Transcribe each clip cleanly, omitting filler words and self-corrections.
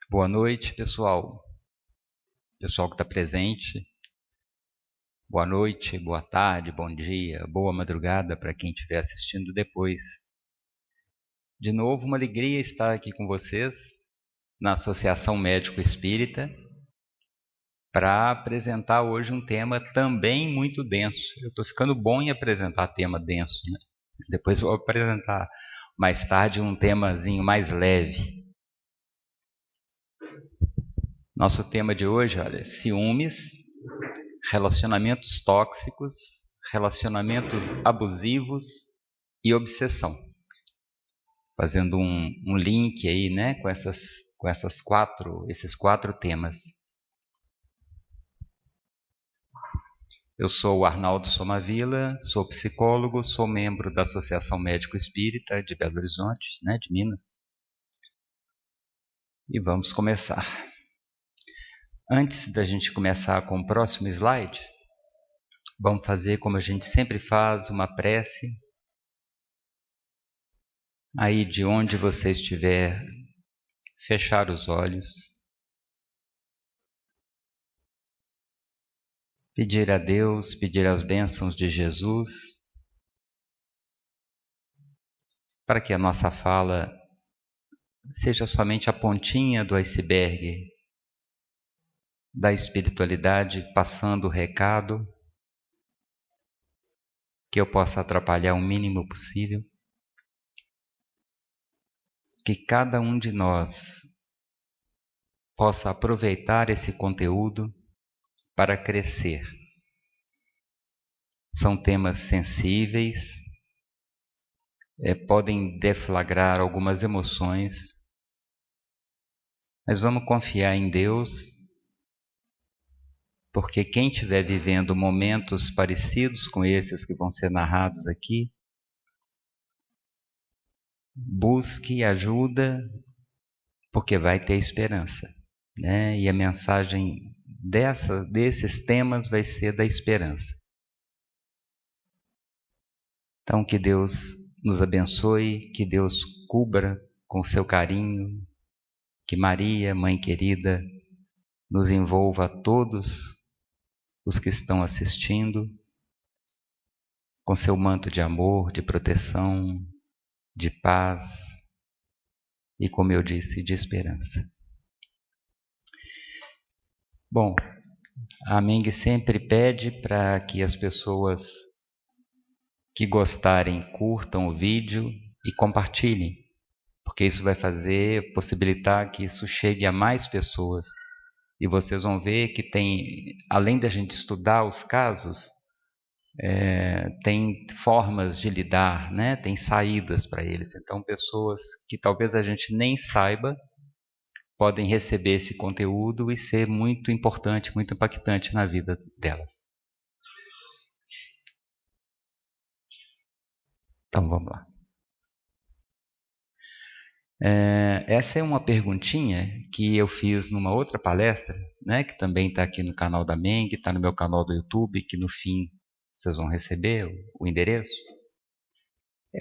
Boa noite, pessoal. Pessoal que está presente. Boa noite, boa tarde, bom dia, boa madrugada para quem estiver assistindo depois. De novo, uma alegria estar aqui com vocês na Associação Médico Espírita para apresentar hoje um tema também muito denso. Eu estou ficando bom em apresentar tema denso, né? Depois eu vou apresentar mais tarde um temazinho mais leve. Nosso tema de hoje, olha, ciúmes, relacionamentos tóxicos, relacionamentos abusivos e obsessão. Fazendo um link aí, né, com esses quatro temas. Eu sou o Arnaldo Somavila, sou psicólogo, sou membro da Associação Médico Espírita de Belo Horizonte, né, de Minas. E vamos começar. Antes da gente começar com o próximo slide, vamos fazer como a gente sempre faz, uma prece. Aí de onde você estiver, fechar os olhos. Pedir a Deus, pedir as bênçãos de Jesus, para que a nossa fala seja somente a pontinha do iceberg da espiritualidade passando o recado, que eu possa atrapalhar o mínimo possível, que cada um de nós possa aproveitar esse conteúdo para crescer. São temas sensíveis, podem deflagrar algumas emoções, mas vamos confiar em Deus, porque quem estiver vivendo momentos parecidos com esses que vão ser narrados aqui, busque ajuda, porque vai ter esperança, né? E a mensagem desses temas vai ser da esperança. Então, que Deus nos abençoe, que Deus cubra com seu carinho, que Maria, Mãe querida, nos envolva a todos os que estão assistindo com seu manto de amor, de proteção, de paz e, como eu disse, de esperança. Bom, a Meng sempre pede para que as pessoas que gostarem curtam o vídeo e compartilhem, porque isso vai possibilitar que isso chegue a mais pessoas. E vocês vão ver que tem, além da gente estudar os casos, tem formas de lidar, né? Tem saídas para eles. Então, pessoas que talvez a gente nem saiba podem receber esse conteúdo e ser muito importante, muito impactante na vida delas. Então, vamos lá. Essa é uma perguntinha que eu fiz numa outra palestra, né? Que também está aqui no canal da Meng, está no meu canal do YouTube, que no fim vocês vão receber o endereço.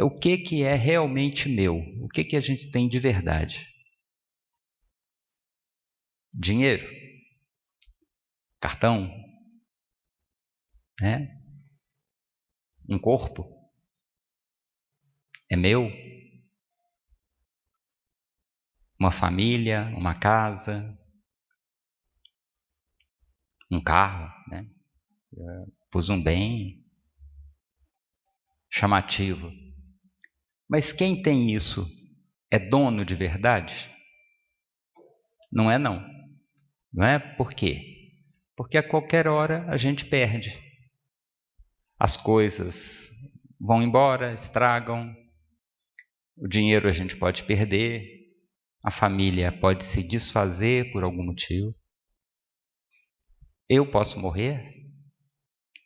O que é realmente meu? O que a gente tem de verdade? Dinheiro? Cartão? Né? Um corpo? É meu? Uma família? Uma casa? Um carro? Né? Pus um bem chamativo. Mas quem tem isso é dono de verdade? Não é não. Não é? Por quê? Porque a qualquer hora a gente perde. As coisas vão embora, estragam. O dinheiro a gente pode perder. A família pode se desfazer por algum motivo. Eu posso morrer.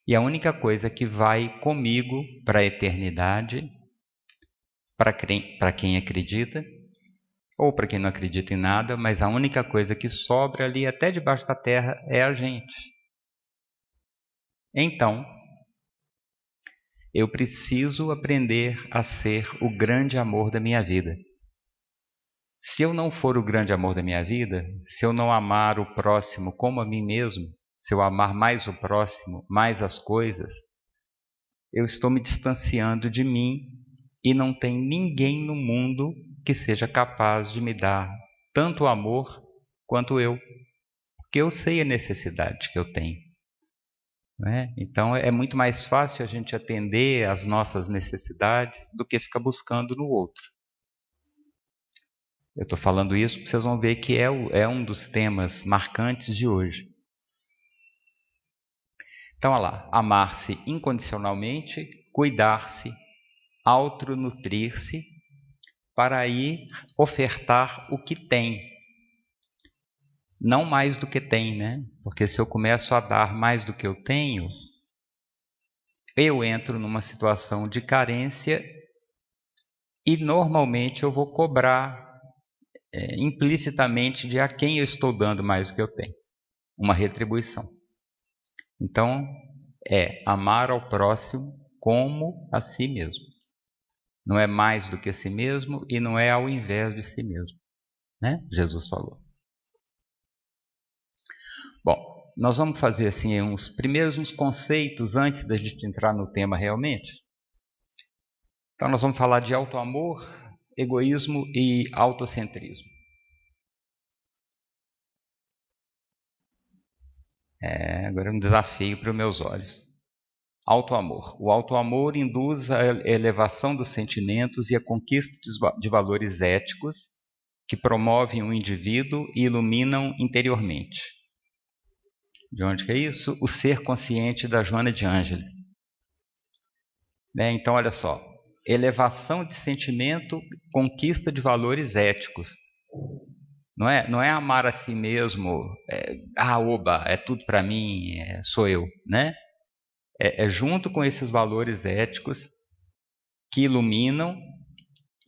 E a única coisa que vai comigo para a eternidade, para quem acredita, ou para quem não acredita em nada, mas a única coisa que sobra ali até debaixo da terra é a gente. Então, eu preciso aprender a ser o grande amor da minha vida. Se eu não for o grande amor da minha vida, se eu não amar o próximo como a mim mesmo, se eu amar mais o próximo, mais as coisas, eu estou me distanciando de mim e não tem ninguém no mundo que seja capaz de me dar tanto amor quanto eu, porque eu sei a necessidade que eu tenho, né? Então é muito mais fácil a gente atender às nossas necessidades do que ficar buscando no outro. Eu estou falando isso porque vocês vão ver que é um dos temas marcantes de hoje. Então, olha lá, amar-se incondicionalmente, cuidar-se, autonutrir-se, para aí ofertar o que tem. Não mais do que tem, né? Porque se eu começo a dar mais do que eu tenho, eu entro numa situação de carência e normalmente eu vou cobrar implicitamente de a quem eu estou dando mais do que eu tenho. Uma retribuição. Então, é amar ao próximo como a si mesmo. Não é mais do que a si mesmo e não é ao invés de si mesmo, né? Jesus falou. Bom, nós vamos fazer assim uns conceitos antes da gente entrar no tema realmente. Então nós vamos falar de autoamor, egoísmo e autocentrismo. Agora é um desafio para os meus olhos. Autoamor. O autoamor induz a elevação dos sentimentos e a conquista de valores éticos que promovem o indivíduo e iluminam interiormente. De onde que é isso? O ser consciente da Joana de Ângeles. Então, olha só. Elevação de sentimento, conquista de valores éticos. Não é amar a si mesmo, oba, é tudo para mim, sou eu, né? É junto com esses valores éticos que iluminam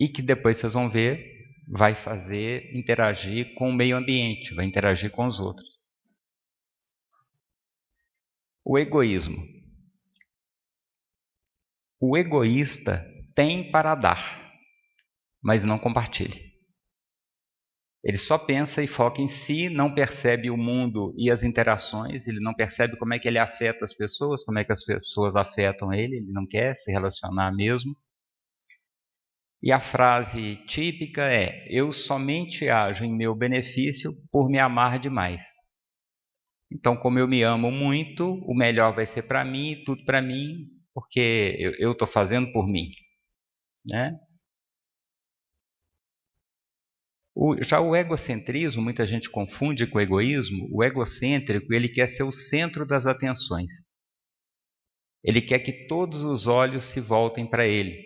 e que depois vocês vão ver, vai fazer interagir com o meio ambiente, vai interagir com os outros. O egoísmo. O egoísta tem para dar, mas não compartilha. Ele só pensa e foca em si, não percebe o mundo e as interações, ele não percebe como é que ele afeta as pessoas, como é que as pessoas afetam ele não quer se relacionar mesmo. E a frase típica é: eu somente ajo em meu benefício por me amar demais. Então, como eu me amo muito, o melhor vai ser para mim, tudo para mim, porque eu estou fazendo por mim, né? Já o egocentrismo, muita gente confunde com o egoísmo. O egocêntrico, ele quer ser o centro das atenções. Ele quer que todos os olhos se voltem para ele.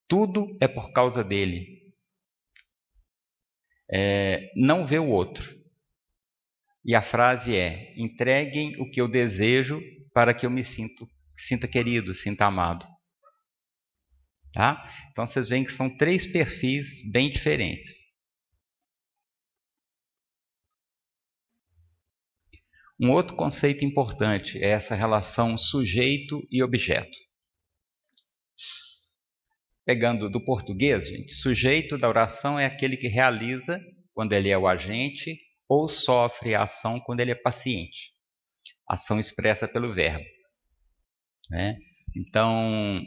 Tudo é por causa dele. Não vê o outro. E a frase é: entreguem o que eu desejo para que eu me sinta querido, sinta amado. Tá? Então vocês veem que são 3 perfis bem diferentes. Um outro conceito importante é essa relação sujeito e objeto. Pegando do português, gente, sujeito da oração é aquele que realiza quando ele é o agente ou sofre a ação quando ele é paciente. Ação expressa pelo verbo, né? Então,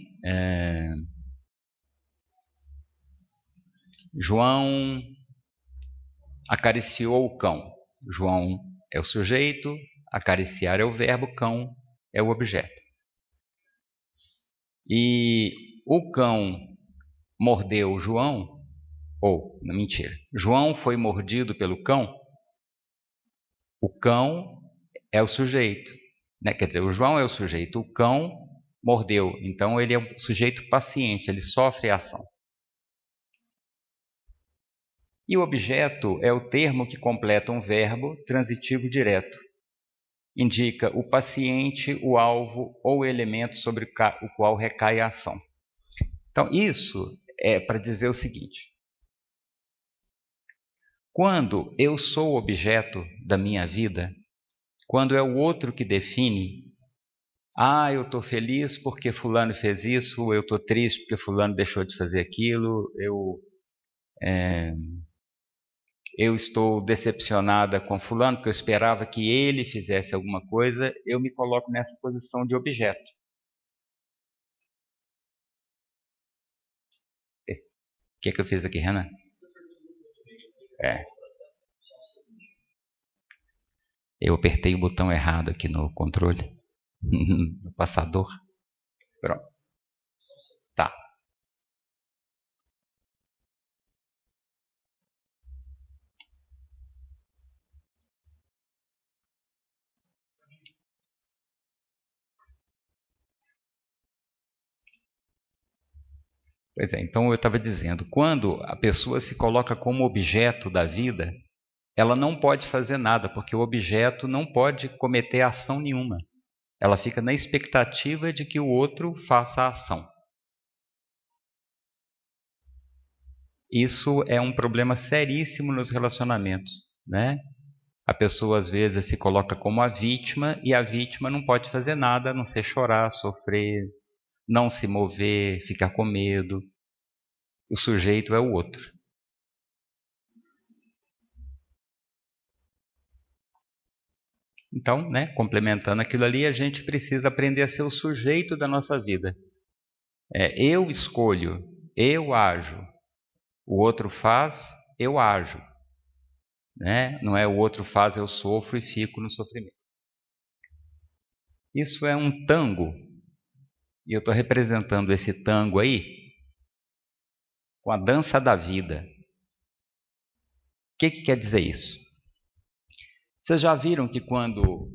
João acariciou o cão. João é o sujeito, acariciar é o verbo, cão é o objeto. E o cão mordeu João, mentira, João foi mordido pelo cão, o cão é o sujeito, né? Quer dizer, o João é o sujeito, o cão mordeu, então ele é um sujeito paciente, ele sofre a ação. E o objeto é o termo que completa um verbo transitivo direto. Indica o paciente, o alvo ou o elemento sobre o qual recai a ação. Então, isso é para dizer o seguinte: quando eu sou o objeto da minha vida, quando é o outro que define, eu estou feliz porque fulano fez isso, eu estou triste porque fulano deixou de fazer aquilo, eu Eu estou decepcionada com fulano, porque eu esperava que ele fizesse alguma coisa, eu me coloco nessa posição de objeto. O que é que eu fiz aqui, Renan? Eu apertei o botão errado aqui no controle, no passador. Pronto. Tá. Pois é, então eu estava dizendo, quando a pessoa se coloca como objeto da vida, ela não pode fazer nada, porque o objeto não pode cometer ação nenhuma. Ela fica na expectativa de que o outro faça a ação. Isso é um problema seríssimo nos relacionamentos, né? A pessoa às vezes se coloca como a vítima e a vítima não pode fazer nada a não ser chorar, sofrer, não se mover, ficar com medo. O sujeito é o outro. Então, né, complementando aquilo ali, a gente precisa aprender a ser o sujeito da nossa vida. Eu escolho, eu ajo. O outro faz, eu ajo. Né? Não é o outro faz, eu sofro e fico no sofrimento. Isso é um tango. E eu estou representando esse tango aí com a dança da vida. O que quer dizer isso? Vocês já viram que quando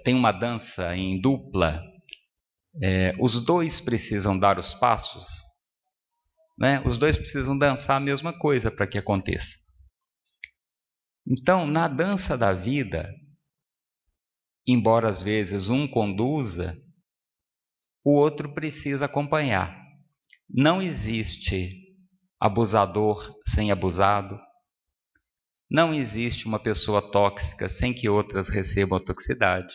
tem uma dança em dupla, os dois precisam dar os passos? Né? Os dois precisam dançar a mesma coisa para que aconteça. Então, na dança da vida, embora às vezes um conduza, o outro precisa acompanhar. Não existe abusador sem abusado. Não existe uma pessoa tóxica sem que outras recebam a toxicidade.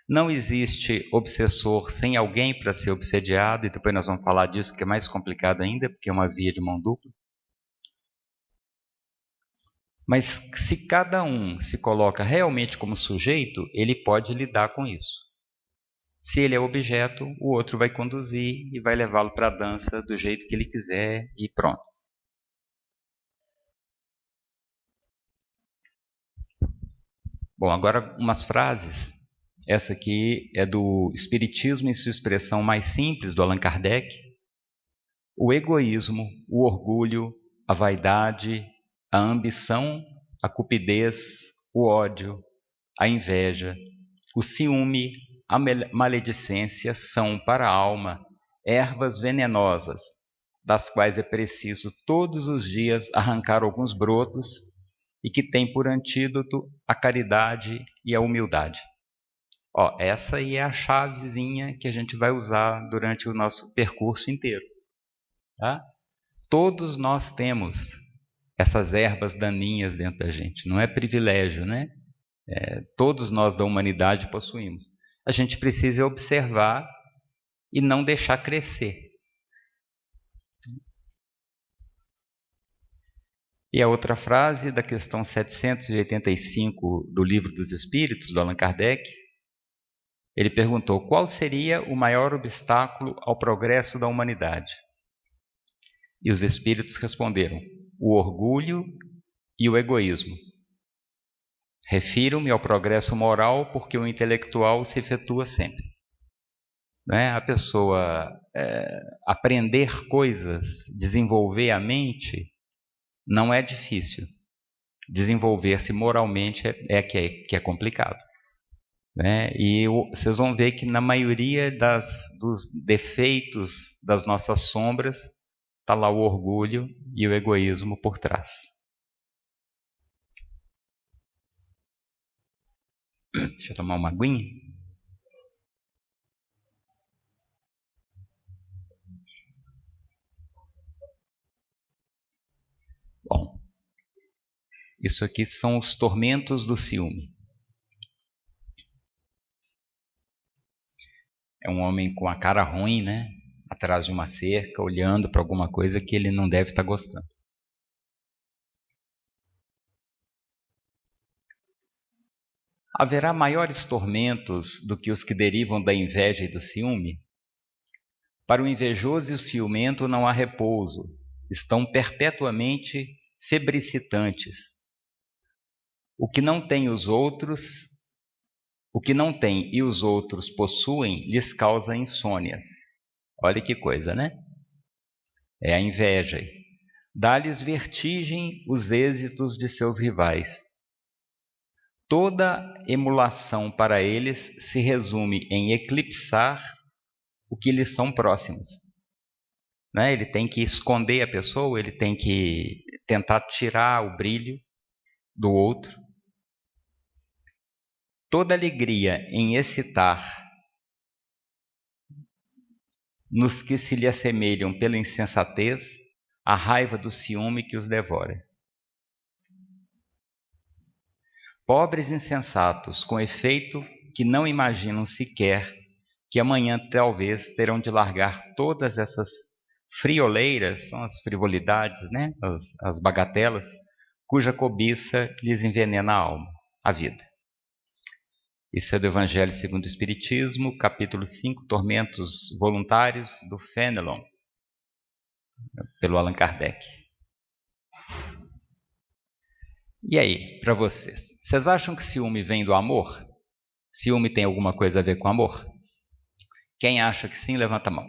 Não existe obsessor sem alguém para ser obsediado, e depois nós vamos falar disso, que é mais complicado ainda, porque é uma via de mão dupla. Mas se cada um se coloca realmente como sujeito, ele pode lidar com isso. Se ele é objeto, o outro vai conduzir e vai levá-lo para a dança do jeito que ele quiser e pronto. Bom, agora umas frases. Essa aqui é do Espiritismo em sua expressão mais simples, do Allan Kardec. O egoísmo, o orgulho, a vaidade, a ambição, a cupidez, o ódio, a inveja, o ciúme, a maledicência são para a alma ervas venenosas, das quais é preciso todos os dias arrancar alguns brotos e que tem por antídoto a caridade e a humildade. Essa aí é a chavezinha que a gente vai usar durante o nosso percurso inteiro. Tá? Todos nós temos essas ervas daninhas dentro da gente. Não é privilégio, né? Todos nós da humanidade possuímos. A gente precisa observar e não deixar crescer. E a outra frase da questão 785 do Livro dos Espíritos, do Allan Kardec, ele perguntou: qual seria o maior obstáculo ao progresso da humanidade? E os espíritos responderam: o orgulho e o egoísmo. Refiro-me ao progresso moral porque o intelectual se efetua sempre. Né? A pessoa aprender coisas, desenvolver a mente, não é difícil. Desenvolver-se moralmente que é complicado. Né? E vocês vão ver que na maioria dos defeitos das nossas sombras está lá o orgulho e o egoísmo por trás. Deixa eu tomar uma aguinha. Bom, isso aqui são os tormentos do ciúme. É um homem com a cara ruim, né? Atrás de uma cerca, olhando para alguma coisa que ele não deve estar gostando. Haverá maiores tormentos do que os que derivam da inveja e do ciúme? Para o invejoso e o ciumento não há repouso, estão perpetuamente febricitantes. O que não tem e os outros possuem, lhes causa insônias. Olha que coisa, né? É a inveja. Dá-lhes vertigem os êxitos de seus rivais. Toda emulação para eles se resume em eclipsar o que lhes são próximos. Né? Ele tem que esconder a pessoa, ele tem que tentar tirar o brilho do outro. Toda alegria em excitar nos que se lhe assemelham pela insensatez, a raiva do ciúme que os devora. Pobres insensatos, com efeito que não imaginam sequer que amanhã talvez terão de largar todas essas frioleiras, são as frivolidades, né? as bagatelas, cuja cobiça lhes envenena a alma, a vida. Isso é do Evangelho segundo o Espiritismo, capítulo 5, Tormentos Voluntários, do Fenelon, pelo Allan Kardec. E aí, para vocês acham que ciúme vem do amor? Ciúme tem alguma coisa a ver com amor? Quem acha que sim, levanta a mão.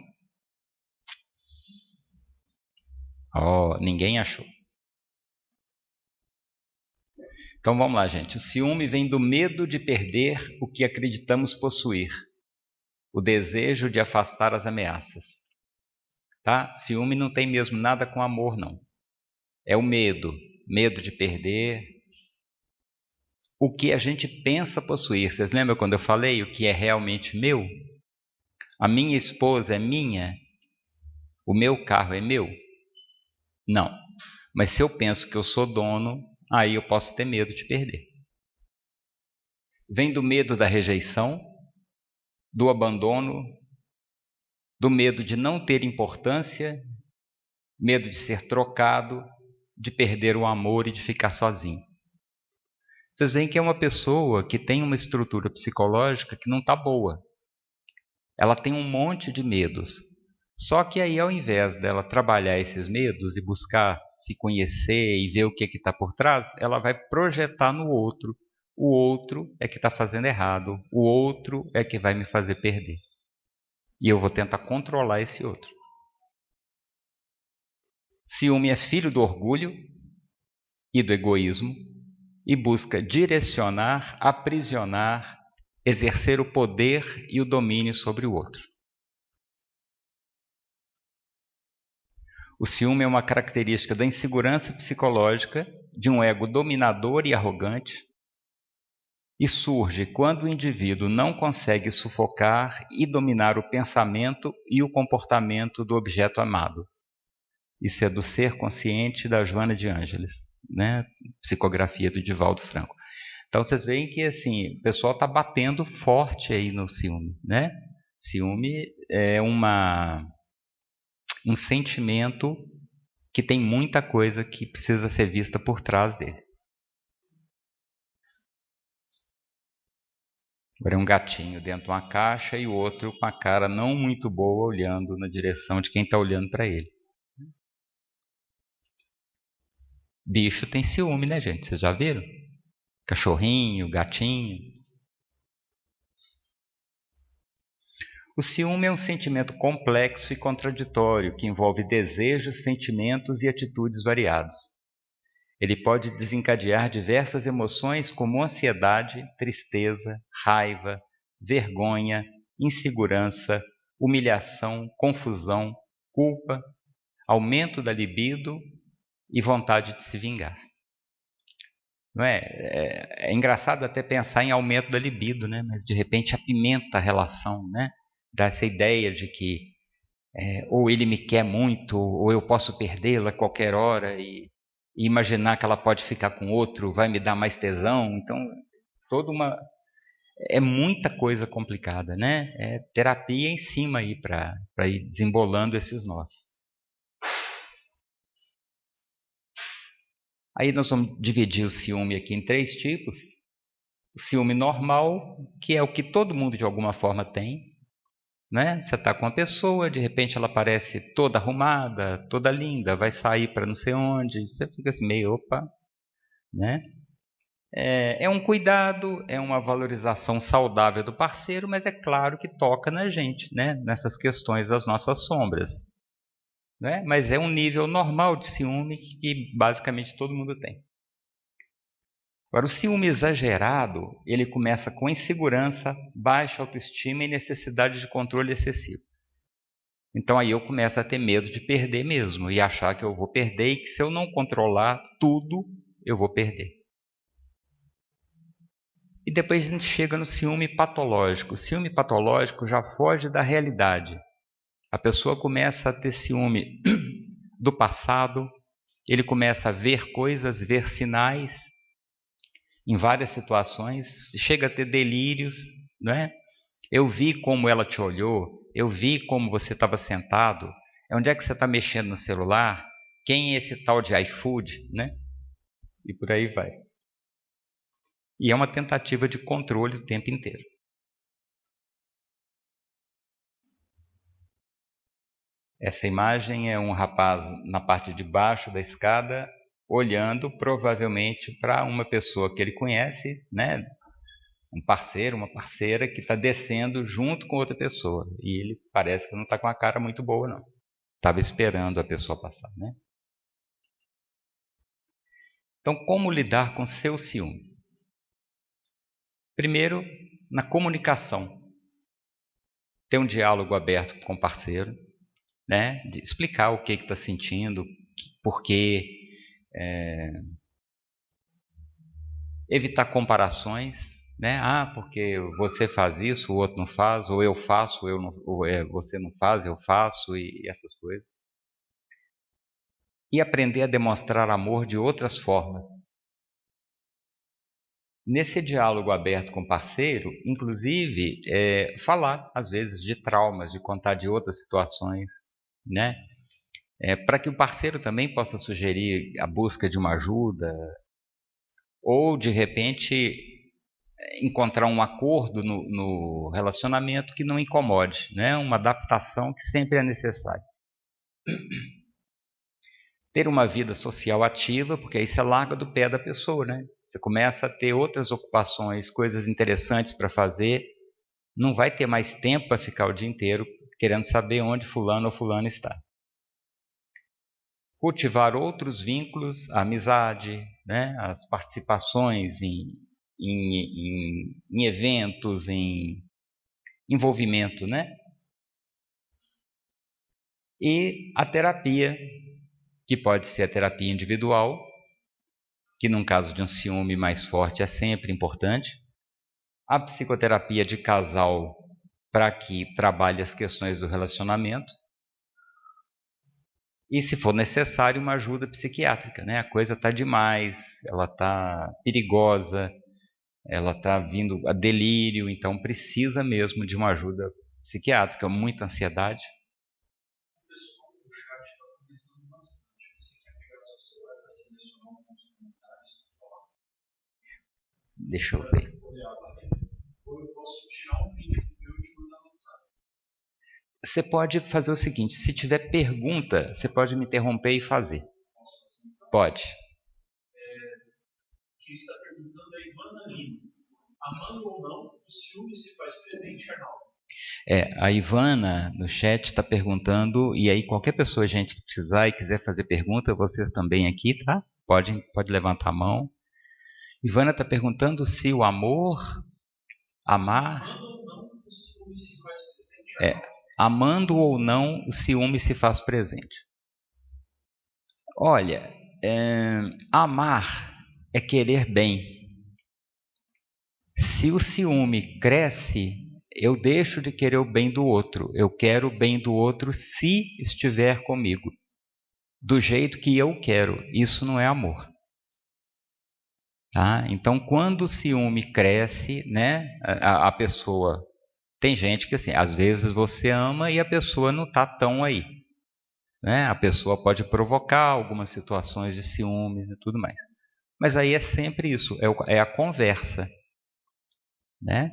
Ninguém achou. Então vamos lá, gente. O ciúme vem do medo de perder o que acreditamos possuir, o desejo de afastar as ameaças. Tá? Ciúme não tem mesmo nada com amor, não. É o medo de perder o que a gente pensa possuir. Vocês lembram quando eu falei o que é realmente meu? A minha esposa é minha? O meu carro é meu? Não. Mas se eu penso que eu sou dono, aí eu posso ter medo de perder. Vem do medo da rejeição, do abandono, do medo de não ter importância, medo de ser trocado, de perder o amor e de ficar sozinho. Vocês veem que é uma pessoa que tem uma estrutura psicológica que não está boa. Ela tem um monte de medos. Só que aí, ao invés dela trabalhar esses medos e buscar se conhecer e ver o que está por trás, ela vai projetar no outro. O outro é que está fazendo errado. O outro é que vai me fazer perder. E eu vou tentar controlar esse outro. Ciúme é filho do orgulho e do egoísmo e busca direcionar, aprisionar, exercer o poder e o domínio sobre o outro. O ciúme é uma característica da insegurança psicológica, de um ego dominador e arrogante, e surge quando o indivíduo não consegue sufocar e dominar o pensamento e o comportamento do objeto amado. Isso é do Ser Consciente, da Joana de Ângeles, né? Psicografia do Divaldo Franco. Então vocês veem que assim, o pessoal está batendo forte aí no ciúme, né? Ciúme é um sentimento que tem muita coisa que precisa ser vista por trás dele. Agora é um gatinho dentro de uma caixa e o outro com a cara não muito boa olhando na direção de quem está olhando para ele. Bicho tem ciúme, né, gente? Vocês já viram? Cachorrinho, gatinho. O ciúme é um sentimento complexo e contraditório que envolve desejos, sentimentos e atitudes variados. Ele pode desencadear diversas emoções como ansiedade, tristeza, raiva, vergonha, insegurança, humilhação, confusão, culpa, aumento da libido e vontade de se vingar. Não é? É engraçado até pensar em aumento da libido, né? Mas de repente apimenta a relação, né? Dá essa ideia de que ou ele me quer muito, ou eu posso perdê-la a qualquer hora e imaginar que ela pode ficar com outro vai me dar mais tesão. Então, é muita coisa complicada, né? É terapia em cima aí para ir desembolando esses nós. Aí nós vamos dividir o ciúme aqui em 3 tipos. O ciúme normal, que é o que todo mundo de alguma forma tem, né? Você está com uma pessoa, de repente ela aparece toda arrumada, toda linda, vai sair para não sei onde, você fica assim meio, opa, né? É um cuidado, é uma valorização saudável do parceiro, mas é claro que toca na gente, né? Nessas questões das nossas sombras, né? Mas é um nível normal de ciúme que basicamente todo mundo tem. Agora, o ciúme exagerado, ele começa com insegurança, baixa autoestima e necessidade de controle excessivo. Então aí eu começo a ter medo de perder mesmo e achar que eu vou perder e que se eu não controlar tudo, eu vou perder. E depois a gente chega no ciúme patológico. O ciúme patológico já foge da realidade. A pessoa começa a ter ciúme do passado, ele começa a ver coisas, ver sinais em várias situações, chega a ter delírios, não é? Eu vi como ela te olhou, eu vi como você estava sentado, onde é que você está mexendo no celular, quem é esse tal de iFood, né? E por aí vai. E é uma tentativa de controle o tempo inteiro. Essa imagem é um rapaz na parte de baixo da escada, olhando provavelmente para uma pessoa que ele conhece, né? Um parceiro, uma parceira que está descendo junto com outra pessoa. E ele parece que não está com a cara muito boa, não. Estava esperando a pessoa passar, né? Então, como lidar com seu ciúme? Primeiro, na comunicação. Ter um diálogo aberto com o parceiro, né? De explicar o que está sentindo, por quê. Evitar comparações, né? Ah, porque você faz isso, o outro não faz, ou eu faço, eu não, você não faz, eu faço, e essas coisas. E aprender a demonstrar amor de outras formas. Nesse diálogo aberto com o parceiro, inclusive, falar, às vezes, de traumas, de contar de outras situações, né? Para que o parceiro também possa sugerir a busca de uma ajuda, ou, de repente, encontrar um acordo no relacionamento que não incomode, né? Uma adaptação que sempre é necessária. Ter uma vida social ativa, porque aí você larga do pé da pessoa, né? Você começa a ter outras ocupações, coisas interessantes para fazer, não vai ter mais tempo para ficar o dia inteiro querendo saber onde fulano ou fulana está. Cultivar outros vínculos, a amizade, né? As participações em eventos, em envolvimento, né? E a terapia, que pode ser a terapia individual, que num caso de um ciúme mais forte é sempre importante. A psicoterapia de casal, para que trabalhe as questões do relacionamento. E, se for necessário, uma ajuda psiquiátrica, né? A coisa está demais, ela está perigosa, ela está vindo a delírio, então precisa mesmo de uma ajuda psiquiátrica, muita ansiedade. Deixa eu ver. Você pode fazer o seguinte, se tiver pergunta, você pode me interromper e fazer. Pode. Que está perguntando a Ivana Lima. Amando ou não, o ciúme se faz presente, Arnaldo? A Ivana no chat está perguntando, e aí qualquer pessoa, gente, que precisar e quiser fazer pergunta, vocês também aqui, tá? Pode levantar a mão. Ivana está perguntando se o amor, amar... Amando ou não, o ciúme se faz presente, Arnaldo? Amando ou não, o ciúme se faz presente. Olha, amar é querer bem. Se o ciúme cresce, eu deixo de querer o bem do outro. Eu quero o bem do outro se estiver comigo. Do jeito que eu quero. Isso não é amor. Tá? Então, quando o ciúme cresce, né, a pessoa... Tem gente que, assim, às vezes você ama e a pessoa não está tão aí. Né? A pessoa pode provocar algumas situações de ciúmes e tudo mais. Mas aí é sempre isso, é a conversa. né?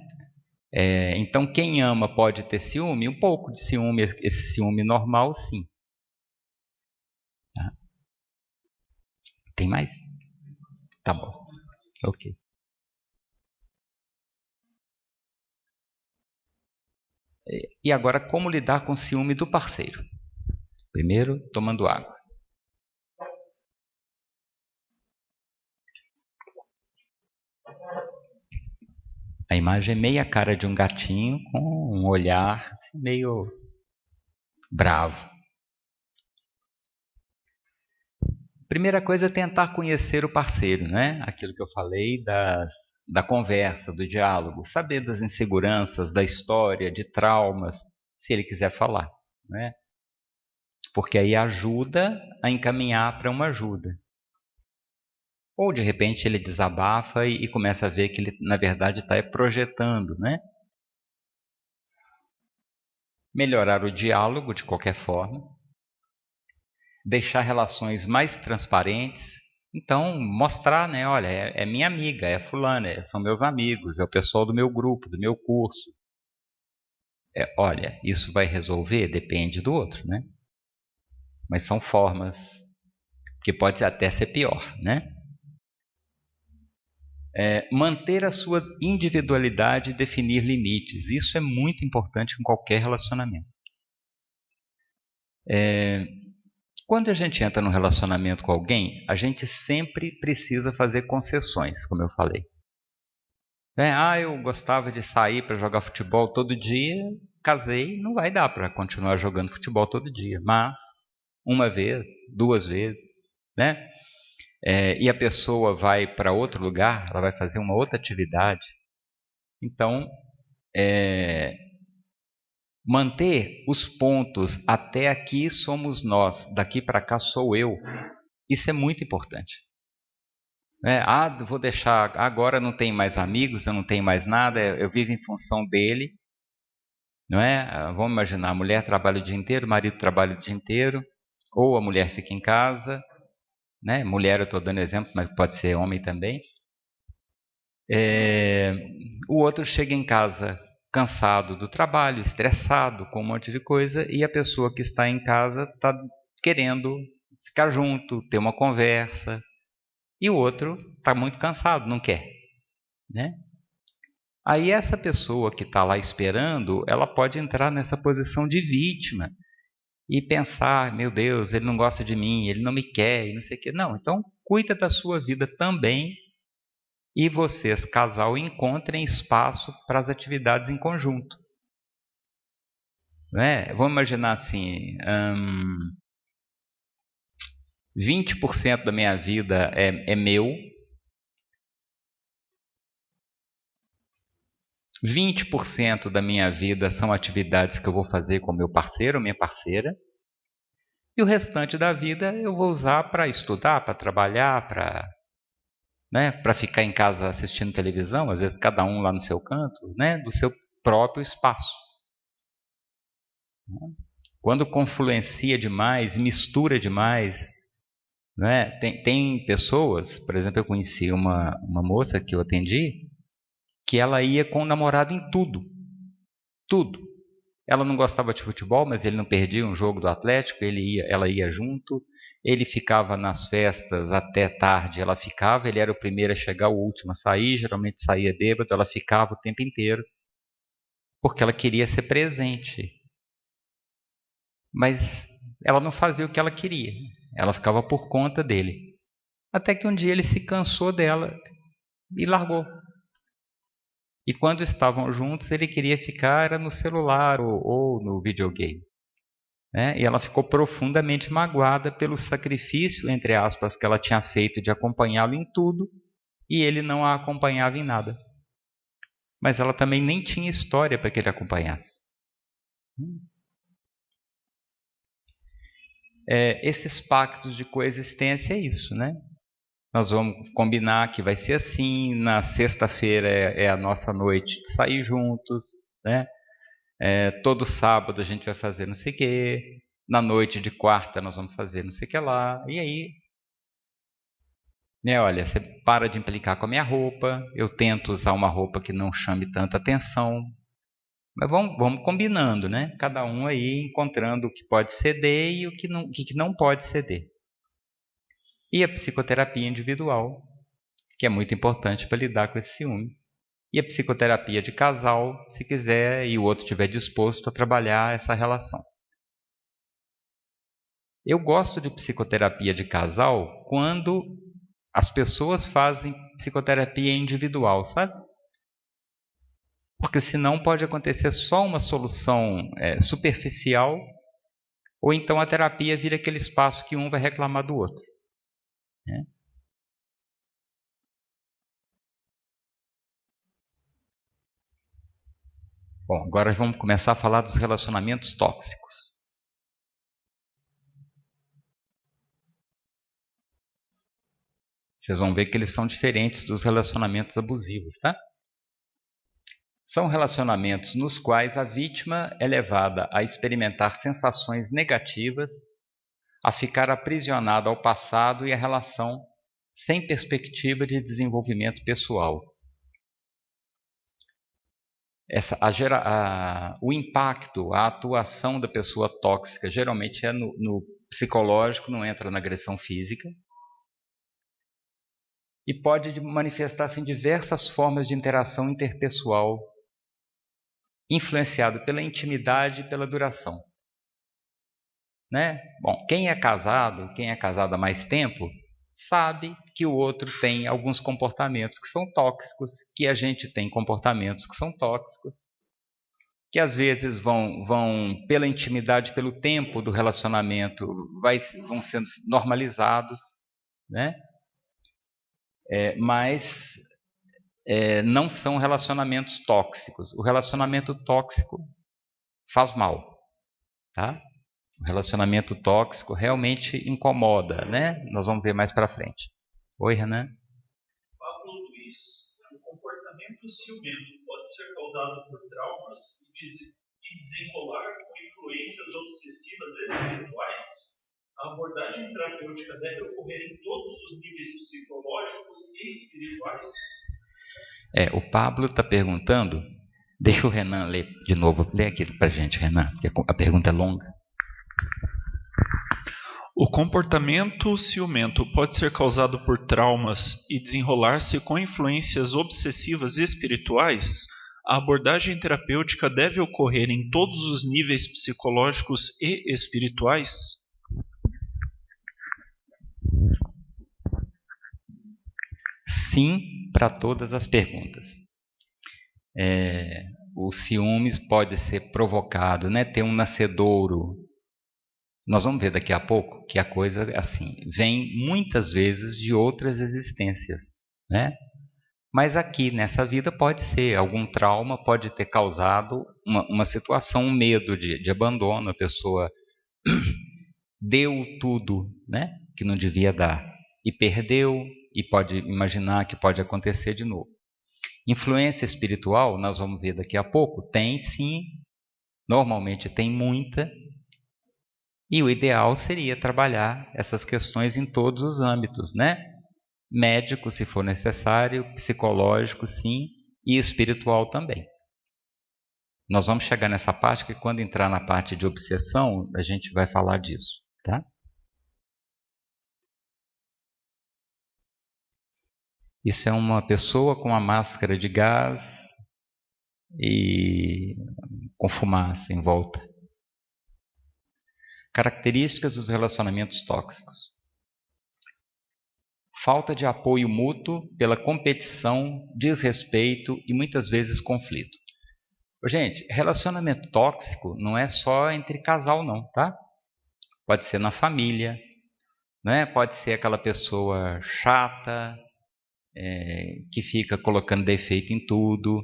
Então, quem ama pode ter ciúme? Um pouco de ciúme, esse ciúme normal, sim. Tá? Tem mais? Tá bom. Ok. E agora, como lidar com o ciúme do parceiro? Primeiro, tomando água. A imagem é meia cara de um gatinho com um olhar assim, meio bravo. Primeira coisa é tentar conhecer o parceiro, né? Aquilo que eu falei da conversa, do diálogo, saber das inseguranças, da história, de traumas, se ele quiser falar, né? Porque aí ajuda a encaminhar para uma ajuda. Ou de repente ele desabafa e começa a ver que ele na verdade está projetando, né? Melhorar o diálogo de qualquer forma, deixar relações mais transparentes. Então, mostrar, né? Olha, é minha amiga, é fulana, são meus amigos, é o pessoal do meu grupo, do meu curso. Olha, isso vai resolver? Depende do outro, né? Mas são formas que pode até ser pior, né? Manter a sua individualidade e definir limites. Isso é muito importante em qualquer relacionamento. Quando a gente entra num relacionamento com alguém, a gente sempre precisa fazer concessões, como eu falei. Eu gostava de sair para jogar futebol todo dia, casei, não vai dar para continuar jogando futebol todo dia, mas uma vez, 2 vezes, né? E a pessoa vai para outro lugar, ela vai fazer uma outra atividade. Então, manter os pontos até aqui somos nós, daqui para cá sou eu, isso é muito importante. Vou deixar, agora não tenho mais amigos, eu não tenho mais nada, eu vivo em função dele, não é? Vamos imaginar, a mulher trabalha o dia inteiro, o marido trabalha o dia inteiro, ou a mulher fica em casa, né? Mulher eu estou dando exemplo, mas pode ser homem também. O outro chega em casa cansado do trabalho, estressado, com um monte de coisa, e a pessoa que está em casa está querendo ficar junto, ter uma conversa, e o outro está muito cansado, não quer, né? Aí essa pessoa que está lá esperando, ela pode entrar nessa posição de vítima e pensar, meu Deus, ele não gosta de mim, ele não me quer, e não sei o quê. Não, então cuida da sua vida também e vocês, casal, encontrem espaço para as atividades em conjunto. Vamos imaginar assim, 20% da minha vida é meu, 20% da minha vida são atividades que eu vou fazer com meu parceiro ou minha parceira, e o restante da vida eu vou usar para estudar, para trabalhar, para ficar em casa assistindo televisão, às vezes cada um lá no seu canto, né, do seu próprio espaço. Quando confluencia demais, mistura demais, né? Tem pessoas, por exemplo, eu conheci uma moça que eu atendi, que ela ia com o namorado em tudo. Tudo. Ela não gostava de futebol, mas ele não perdia um jogo do Atlético, ela ia junto. Ele ficava nas festas até tarde, ela ficava. Ele era o primeiro a chegar, o último a sair. Geralmente saía bêbado, ela ficava o tempo inteiro, porque ela queria ser presente. Mas ela não fazia o que ela queria. Ela ficava por conta dele. Até que um dia ele se cansou dela e largou. E quando estavam juntos, ele queria ficar no celular ou no videogame. E ela ficou profundamente magoada pelo sacrifício, entre aspas, que ela tinha feito de acompanhá-lo em tudo, e ele não a acompanhava em nada. Mas ela também nem tinha história para que ele acompanhasse. Esses pactos de coexistência é isso, né? Nós vamos combinar que vai ser assim, na sexta-feira é a nossa noite de sair juntos, né? Todo sábado a gente vai fazer não sei o quê, na noite de quarta nós vamos fazer não sei o que lá, e aí Né? Olha, você para de implicar com a minha roupa, eu tento usar uma roupa que não chame tanta atenção, mas vamos combinando, né? Cada um aí encontrando o que pode ceder e o que não pode ceder. E a psicoterapia individual, que é muito importante para lidar com esse ciúme. E a psicoterapia de casal, se quiser e o outro estiver disposto a trabalhar essa relação. Eu gosto de psicoterapia de casal quando as pessoas fazem psicoterapia individual, sabe? Porque senão pode acontecer só uma solução superficial, ou então a terapia vira aquele espaço que um vai reclamar do outro. Né? Bom, agora vamos começar a falar dos relacionamentos tóxicos. Vocês vão ver que eles são diferentes dos relacionamentos abusivos, tá? São relacionamentos nos quais a vítima é levada a experimentar sensações negativas, a ficar aprisionada ao passado e à relação sem perspectiva de desenvolvimento pessoal. O impacto, a atuação da pessoa tóxica geralmente é no psicológico, não entra na agressão física. E pode manifestar-se em diversas formas de interação interpessoal, influenciado pela intimidade e pela duração. Né? Bom, quem é casado há mais tempo, sabe que o outro tem alguns comportamentos que são tóxicos, que a gente tem comportamentos que são tóxicos, que às vezes vão pela intimidade, pelo tempo do relacionamento, vão sendo normalizados, né? Mas não são relacionamentos tóxicos. O relacionamento tóxico faz mal, tá? O relacionamento tóxico realmente incomoda, né? Nós vamos ver mais para frente. Oi, Renan. Pablo Luiz, o comportamento ciumento pode ser causado por traumas e desenrolar com influências obsessivas espirituais? A abordagem terapêutica deve ocorrer em todos os níveis psicológicos e espirituais? O Pablo está perguntando. Deixa o Renan ler de novo. Lê aqui para a gente, Renan, porque a pergunta é longa. O comportamento ciumento pode ser causado por traumas e desenrolar-se com influências obsessivas espirituais? A abordagem terapêutica deve ocorrer em todos os níveis psicológicos e espirituais? Sim, para todas as perguntas. O ciúmes pode ser provocado, né? Ter um nascedouro. Nós vamos ver daqui a pouco que a coisa assim vem muitas vezes de outras existências, né? Mas aqui nessa vida pode ser algum trauma, pode ter causado uma situação, um medo de abandono, a pessoa deu tudo, né, que não devia dar e perdeu, e pode imaginar que pode acontecer de novo. Influência espiritual, nós vamos ver daqui a pouco, tem sim, normalmente tem muita, e o ideal seria trabalhar essas questões em todos os âmbitos, né? Médico, se for necessário, psicológico, sim, e espiritual também. Nós vamos chegar nessa parte que quando entrar na parte de obsessão, a gente vai falar disso, tá? Isso é uma pessoa com uma máscara de gás e com fumaça em volta. Características dos relacionamentos tóxicos. Falta de apoio mútuo pela competição, desrespeito e muitas vezes conflito. Gente, relacionamento tóxico não é só entre casal não, tá? Pode ser na família, né? Pode ser aquela pessoa chata, que fica colocando defeito em tudo,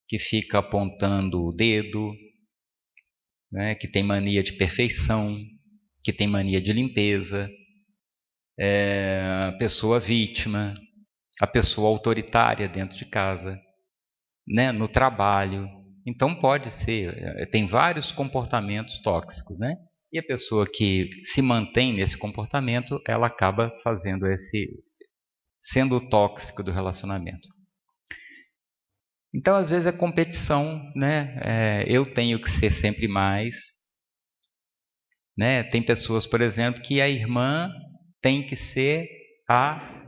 que fica apontando o dedo, né? Que tem mania de perfeição, que tem mania de limpeza, a pessoa vítima, a pessoa autoritária dentro de casa, né? No trabalho. Então pode ser, tem vários comportamentos tóxicos, né? E a pessoa que se mantém nesse comportamento, ela acaba fazendo sendo o tóxico do relacionamento. Então, às vezes, é competição, né? Eu tenho que ser sempre mais, né? Tem pessoas, por exemplo, que a irmã tem que ser a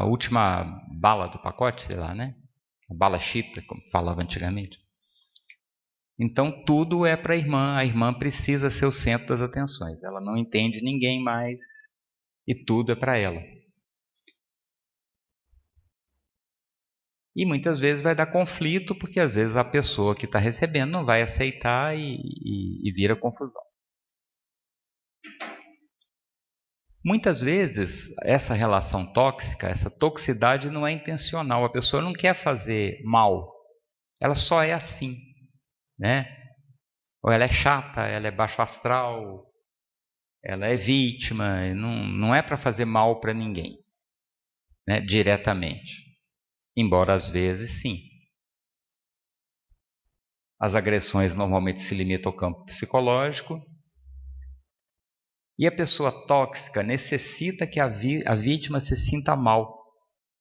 última bala do pacote, sei lá, né? A bala chita, como falava antigamente. Então, tudo é para a irmã precisa ser o centro das atenções, ela não entende ninguém mais e tudo é para ela. E muitas vezes vai dar conflito, porque às vezes a pessoa que está recebendo não vai aceitar e vira confusão. Muitas vezes essa relação tóxica, essa toxicidade não é intencional, a pessoa não quer fazer mal, ela só é assim, né? Ou ela é chata, ela é baixo astral, ela é vítima, não é para fazer mal para ninguém, né? Diretamente. Embora às vezes sim. As agressões normalmente se limitam ao campo psicológico. E a pessoa tóxica necessita que a vítima se sinta mal,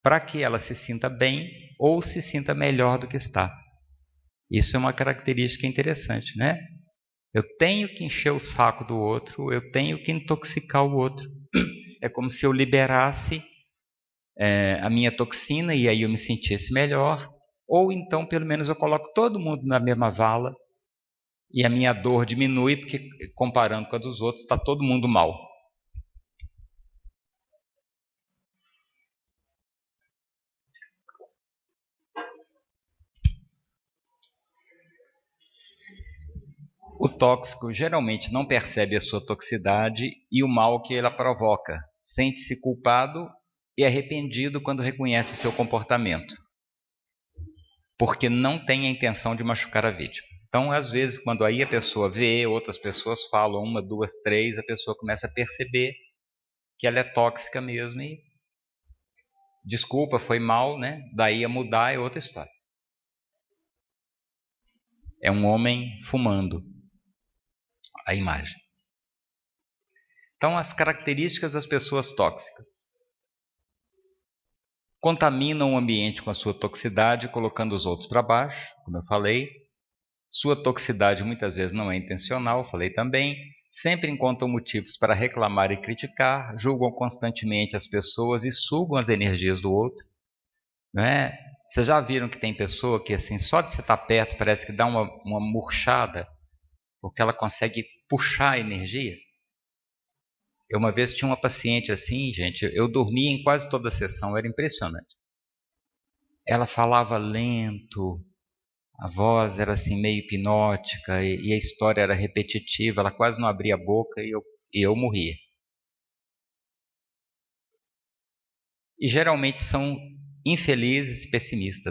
para que ela se sinta bem ou se sinta melhor do que está. Isso é uma característica interessante, né? Eu tenho que encher o saco do outro, eu tenho que intoxicar o outro. É como se eu liberasse a minha toxina e aí eu me sentisse melhor. Ou então, pelo menos, eu coloco todo mundo na mesma vala e a minha dor diminui, porque comparando com a dos outros, está todo mundo mal. O tóxico geralmente não percebe a sua toxicidade e o mal que ela provoca. Sente-se culpado e arrependido quando reconhece o seu comportamento, porque não tem a intenção de machucar a vítima. Então, às vezes, quando aí a pessoa vê, outras pessoas falam, 1, 2, 3, a pessoa começa a perceber que ela é tóxica mesmo e desculpa, foi mal, né? Daí a mudar é outra história. É um homem fumando a imagem. Então, as características das pessoas tóxicas. Contaminam o ambiente com a sua toxicidade, colocando os outros para baixo, como eu falei. Sua toxicidade muitas vezes não é intencional, falei também. Sempre encontram motivos para reclamar e criticar, julgam constantemente as pessoas e sugam as energias do outro. Não é? Vocês já viram que tem pessoa que assim, só de você estar perto parece que dá uma murchada, porque ela consegue puxar a energia? Eu uma vez tinha uma paciente assim, gente, eu dormia em quase toda a sessão, era impressionante. Ela falava lento, a voz era assim meio hipnótica e a história era repetitiva, ela quase não abria a boca e eu morria. E geralmente são infelizes e pessimistas.